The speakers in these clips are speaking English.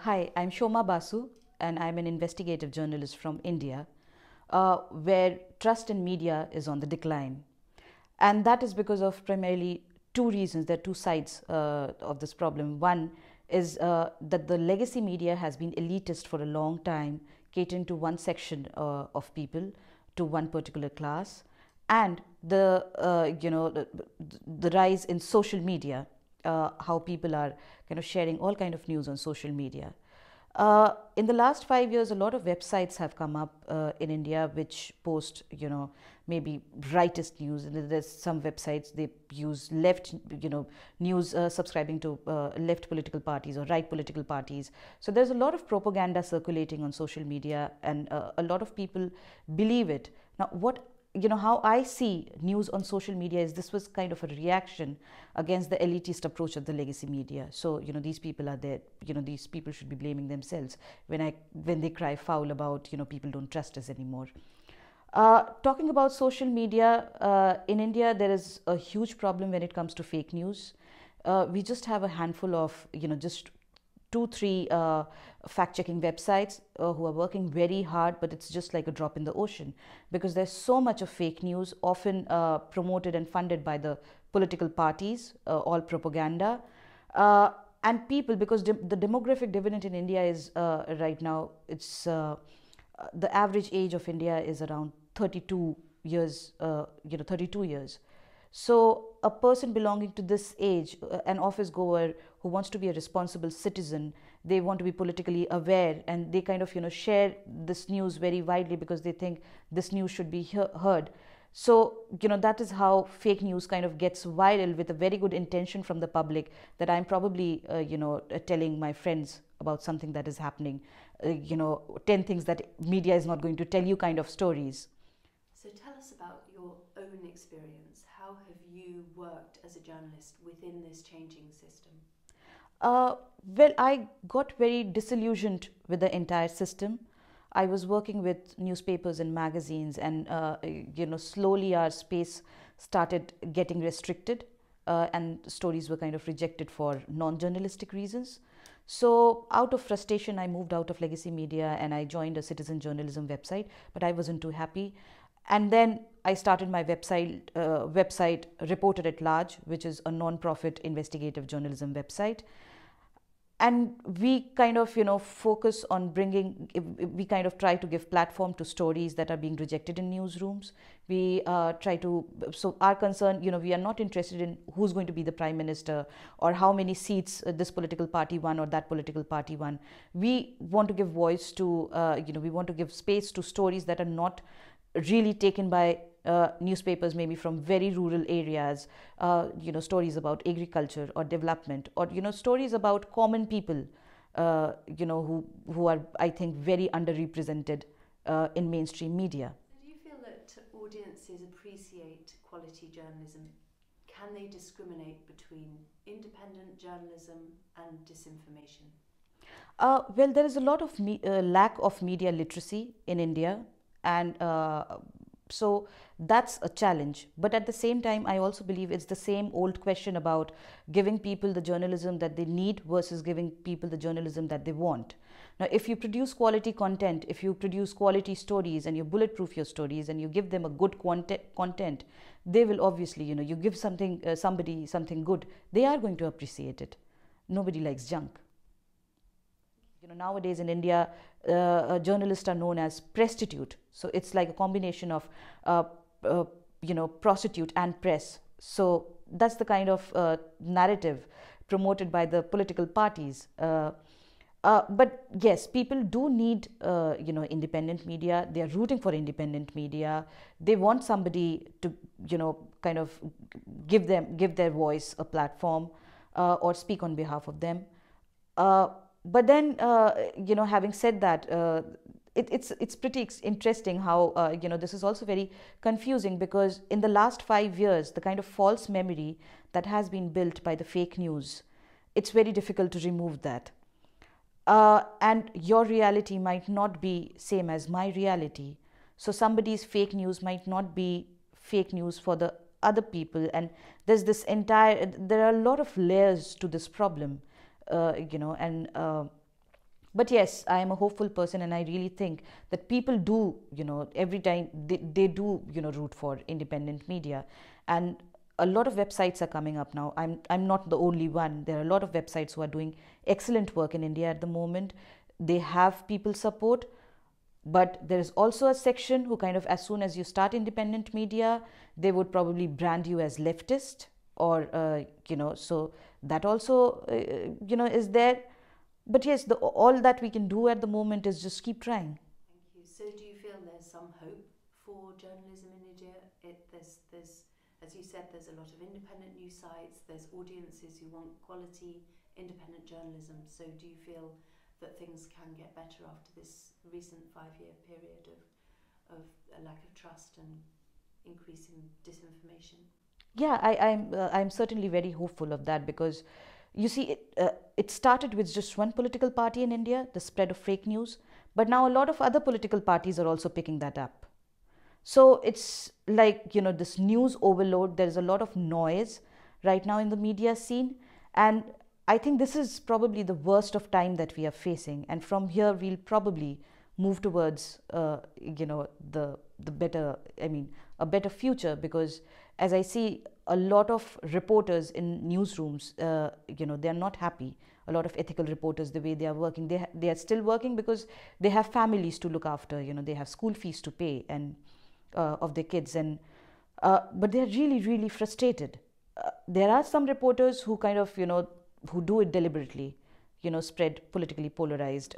Hi, I'm Shoma Basu, and I'm an investigative journalist from India, where trust in media is on the decline. And that is because of primarily two reasons. There are two sides of this problem. One is that the legacy media has been elitist for a long time, catering to one section of people, to one particular class, and the rise in social media, how people are kind of sharing all kind of news on social media. In the last 5 years, a lot of websites have come up in India which post, maybe rightist news. And there's some websites they use left, news subscribing to left political parties or right political parties. So there's a lot of propaganda circulating on social media, and a lot of people believe it. Now, how I see news on social media is this was kind of a reaction against the elitist approach of the legacy media. So these people are there. These people should be blaming themselves when they cry foul about people don't trust us anymore. Talking about social media, in India there is a huge problem when it comes to fake news. We just have a handful of just two, three fact-checking websites who are working very hard, but it's just like a drop in the ocean because there's so much of fake news, often promoted and funded by the political parties, all propaganda. And people, because the demographic dividend in India is right now, it's the average age of India is around 32 years, 32 years. So a person belonging to this age, an office goer who wants to be a responsible citizen, they want to be politically aware, and they kind of share this news very widely because they think this news should be heard. So that is how fake news kind of gets viral with a very good intention from the public that I'm probably telling my friends about something that is happening, 10 things that media is not going to tell you kind of stories. So tell us about your own experience. How have you worked as a journalist within this changing system? Well, I got very disillusioned with the entire system. I was working with newspapers and magazines, and slowly our space started getting restricted, and stories were kind of rejected for non-journalistic reasons. So, out of frustration, I moved out of legacy media and I joined a citizen journalism website, but I wasn't too happy. And then I started my website Reporter at Large, which is a non-profit investigative journalism website. And we kind of focus on we kind of try to give platform to stories that are being rejected in newsrooms. We try to, so our concern, we are not interested in who's going to be the prime minister or how many seats this political party won or that political party won. We want to give voice to, we want to give space to stories that are not really taken by newspapers, maybe from very rural areas, stories about agriculture or development, or stories about common people, who are, I think, very underrepresented in mainstream media. Do you feel that audiences appreciate quality journalism? Can they discriminate between independent journalism and disinformation? Well, there is a lot of lack of media literacy in India, and so that's a challenge. But at the same time, I also believe it's the same old question about giving people the journalism that they need versus giving people the journalism that they want. Now, if you produce quality content, if you produce quality stories and you bulletproof your stories and you give them a good content, they will obviously, you give somebody something good, they are going to appreciate it. Nobody likes junk. Nowadays in India, journalists are known as prostitute. So it's like a combination of, prostitute and press. So that's the kind of narrative promoted by the political parties. But yes, people do need, independent media. They are rooting for independent media. They want somebody to, kind of give their voice a platform, or speak on behalf of them. But then, having said that, it's pretty interesting how this is also very confusing, because in the last 5 years, the kind of false memory that has been built by the fake news, it's very difficult to remove that. And your reality might not be same as my reality. So somebody's fake news might not be fake news for the other people, and there are a lot of layers to this problem. And But yes, I am a hopeful person, and I really think that people do, every time they do, root for independent media. And a lot of websites are coming up now. I'm not the only one. There are a lot of websites who are doing excellent work in India at the moment. They have people support, but there is also a section who kind of, as soon as you start independent media, they would probably brand you as leftist, or so that also is there. But yes, all that we can do at the moment is just keep trying. Thank you. So do you feel there's some hope for journalism in India? There's, as you said, there's a lot of independent news sites, there's audiences who want quality, independent journalism. So do you feel that things can get better after this recent 5-year period of a lack of trust and increasing disinformation? Yeah, I'm certainly very hopeful of that, because you see, it started with just one political party in India, the spread of fake news, but now a lot of other political parties are also picking that up. So it's like, this news overload. There is a lot of noise right now in the media scene, and I think this is probably the worst of time that we are facing. And from here, we'll probably move towards, the better. I mean, a better future, because as I see a lot of reporters in newsrooms, they are not happy. A lot of ethical reporters, the way they are working, they are still working because they have families to look after. They have school fees to pay and of their kids, and but they are really, really frustrated. There are some reporters who kind of, who do it deliberately, spread politically polarized,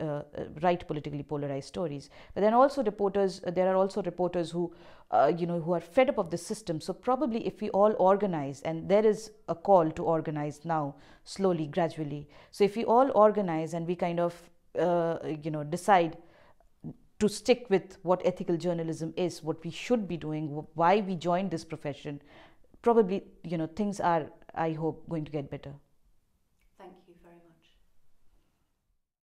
write politically polarized stories. But then also there are also reporters who, who are fed up of the system. So probably if we all organize, and there is a call to organize now, slowly, gradually. So if we all organize and we kind of, decide to stick with what ethical journalism is, what we should be doing, why we joined this profession, probably, things are, I hope, going to get better.